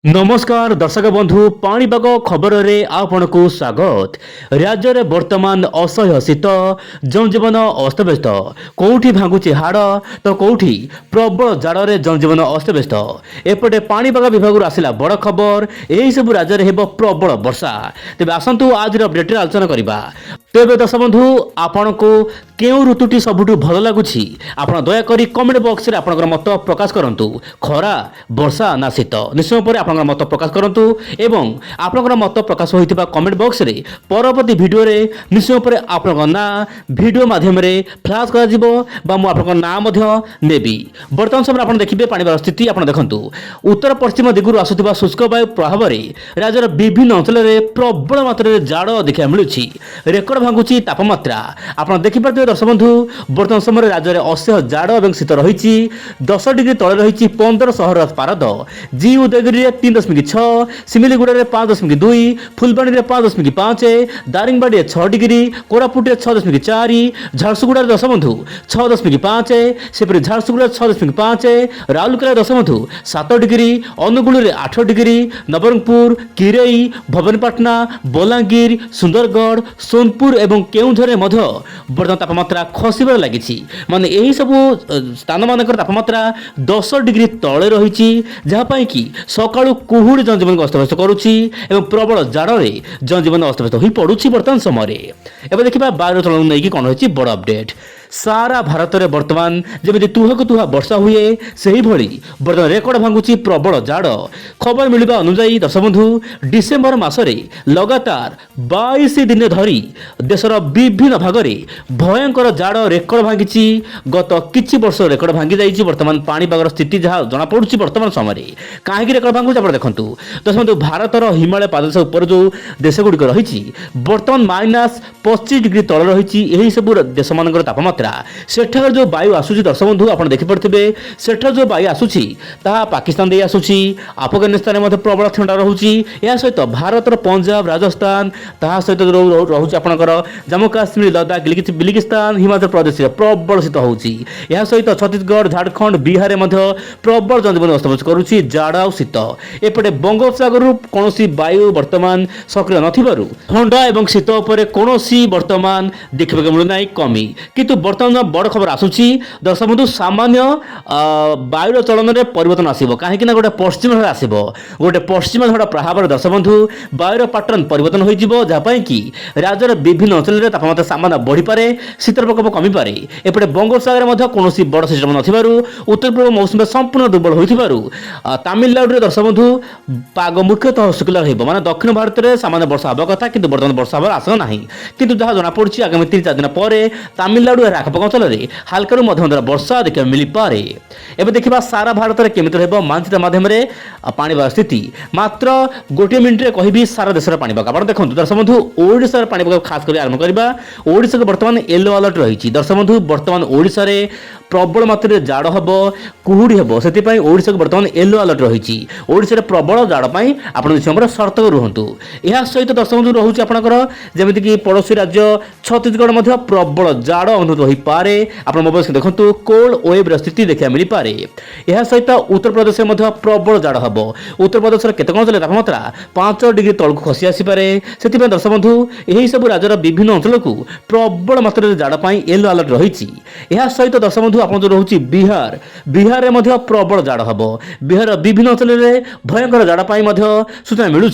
नमस्कार दर्शक बंधु पाणीपाग खबर रे आपनको स्वागत। राज्य रे वर्तमान असह्य शीत जनजीवन अस्तव्यस्त कौटी भांगुची हाड़ तो कौटी प्रबल जाड़ रे जनजीवन अस्तव्यस्त। एपटे पाणीपाग विभाग आसिला बड़ खबर यही सब राज्य रे हेबो प्रबल वर्षा। तेबे आसंतु आज अपडेट रे आलोचना करिबा। तेबे दर्शक बंधु आपनको केउ ऋतुटी सबुठु भल लागुछि आपण दया करी कमेंट बॉक्स रे आपनकर मत प्रकाश करंतु। खरा वर्षा ना शीत निश्चय पर आपनकर मत प्रकाश करंतु एवं आपनकर मत प्रकाश होइतिबा कमेंट बॉक्स रे परवर्ती वीडियो रे निश्चय पर आपनकर ना वीडियो माध्यम रे फ्लैश करा जिवो बा मु आपनकर ना मध्य नेबी। वर्तमान समय आपण देखिबे पाणीपाग स्थिति आपण देखंतु। उत्तर पश्चिम दिगुरु आसुतिबा शुष्क वायु प्रभाव रे राज्यर विभिन्न अंचल रे प्रबल मात्रा रे जाड़ देखा मिलुछि। रेकर्ड भांगुछि तापमात्रा आपण देखि पारथिबे दर्शक बंधु। वर्तमान समय राज्य रे असह्य जाड़ एवं शीत रहिछि। 10 डिग्री तळे रहिछि 15 सहर पारद। जी उदयगिरी रे 3.6, सिमिलीगुड़ा रे 5.2, फुलबाणी रे 5.5, दारिंगबाड़ी 6 डिग्री, कोरापुट रे 6.4, झारसुगुड़ा रे दर्शक बंधु 6.5, सेपरि झारसुगुड़ा 6.5, राउरकेला दर्शक बंधु 7 डिग्री, अनुगुल रे 8 डिग्री, नवरंगपुर, किरई, भवानीपाटना, बलांगीर, सुंदरगढ़, सोनपुर एवं केउंझर रे मध्य वर्तमान तापमात्रा खसिबार लागिछि। माने एही सब स्थान मानकर तापमात्रा 10 डिग्री तळे रहिछि जहा पई कि सकाळु कुहुड़ी जनजीवन को अस्तव्यस्त करुछि एवं प्रबल जाड़े जनजीवन अस्तव्यस्त होई पड़ुछि। वर्तमान समय एवं देखिबा वायु चलन नै कि कोन होछि बड़ अपडेट। सारा भारत में वर्तमान जमी तुहक तुहा वर्षा हुए से भली वर्तमान रेकर्ड भांगुची प्रबल जाड़। खबर मिलवा अनुसार दर्शक बंधु डिसेम्बर मासरे लगातार 22 दिन धरी देशर विभिन्न भाग में भयंकर जाड़ रेकर्ड भांगी। गत किछि वर्ष रेकर्ड भांगी जाइए। वर्तमान पाणीपागर स्थिति जहाँ जना पड़ुछि वर्तमान समय कहीं रेकर्ड भांगुଛି आप देखु। दर्शक बंधु भारतर हिमालय पाददेश उपर जो देश गुड़िक रही वर्तमान -25 डिग्री तले रही। यही सब देश मान तापमात्रा सेठार जो वायु आसुची दर्शक बंधु आप देखिपे सेठार जो वायु आसुची ताहा पाकिस्तान दे आसुची। अफगानिस्तान में प्रबल ठंडा रोचे। या सहित भारत पंजाब राजस्थान ता सहित रोचे आपंकर जम्मू काश्मीर लद्दाख बिलिगिस्तान हिमाचल प्रदेश प्रबल शीत होची। या सहित छत्तीसगढ़ झारखंड बिहार में प्रबल जनजीवन अस्तव्यस्त करुछि जाड़ और शीत। एपटे बंगोपसागर कौन वायु वर्तमान सक्रिय नथिबारु ठंडा एवं शीत उपर कौन वर्तमान देखा मिलूना कमी। किंतु वर्तमान बड़ खबर आसुची दर्शक बंधु सामान्य वायु चलन में परिवर्तन आसो कहीं गोटे पश्चिम झाड़ आसो। गोटे पश्चिम झाड़ प्रभाव दर्शक बंधु वायुर पैटर्न परिवर्तन हो जहाँपाई कि राज्यर विभिन्न अंचल में तापमात्रा सामान्य बढ़ी पारे शीतर प्रकोप कमी पारे। एपटे बंगोपसागर में कौन बड़ सिस्टम नथिबारु उत्तर पूर्व मौसुमी संपूर्ण दुर्बल होइथिबारु तामिलनाडु दर्शक बंधु पाग मुख्यतः शुक्ला रहिबो। माने दक्षिण भारत में सामान्य वर्षा हवा कथा किंतु वर्तमान वर्षा हवार आशा नहीं। किंतु जहाँ जना पड़ी आगामी 3-4 दिन पर तामिलनाडु आखपाख अंचल में हालकार मध्यम वर्षा देखा मिल पारे। एवं देखा सारा भारत में केमिति रहबो मानचित्र माध्यम पाणीपाग स्थिति मात्र गोटे मिनिट रे कहबी सारा देश पाणीपाग आप देखो। दर्शक बंधु ओडिशा पाणीपाग खास कर आरंभ करवा। ओडिशा वर्तमान येलो अलर्ट रही। दर्शक बंधु वर्तमान ओडिशा रे प्रबल मात्रा जाड़ हम कुहुड़ी हम से ओडिशा वर्तमान येलो अलर्ट रही। ओडिशा प्रबल जाड़ आप समय सतर्क रुहतु। यह सहित दर्शक बंधु रोचे आपंकर जमीक पड़ोशी राज्य छत्तीसगढ़ में प्रबल जाड़ अनुभूत हो पारे। आप मोबाइल देखो कोल्ड वेव स्थिति देखा मिल पारे। यह सहित उत्तर प्रदेश में प्रबल जाड़ हम। उत्तर प्रदेश केत अंचल तापमात्रा 5 डिग्री तलक खसी आसीपे। से दर्शक बंधु यही सब राज्यर विभिन्न अंचल को प्रबल मात्रा जाड़ येलो अलर्ट रही। यह सहित दर्शक बंधु आप जो रोचे बिहार में प्रबल जाड़ हम। बिहार विभिन्न अंचल में भयंकर जाड़ सूचना मिलूँ।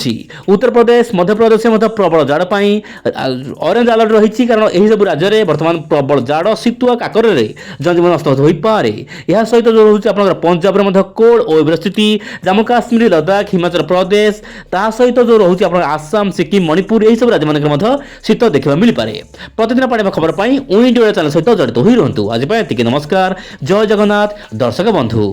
उत्तर प्रदेश मध्य प्रदेश में प्रबल जाड़ ऑरेंज अलर्ट रही। कारण यही सब राज्य में वर्तमान प्रबल जाड़ शीतुआ काकर जनजीवन अस्तव्यस्त हो पारे। यह सहित जो रोचे आप पंजाब में कोल्ड वेव स्थिति जम्मू काश्मीर लद्दाख हिमाचल प्रदेश ता सहित जो रोचे आप आसाम सिक्किम मणिपुर यही सब राज्य मान शीत देखा मिल पारे। प्रतिदिन पाणीपाग खबर पर चैनल सहित जड़ित हो रुहतु। आज नमस्कार जय जगन्नाथ दर्शक बंधु।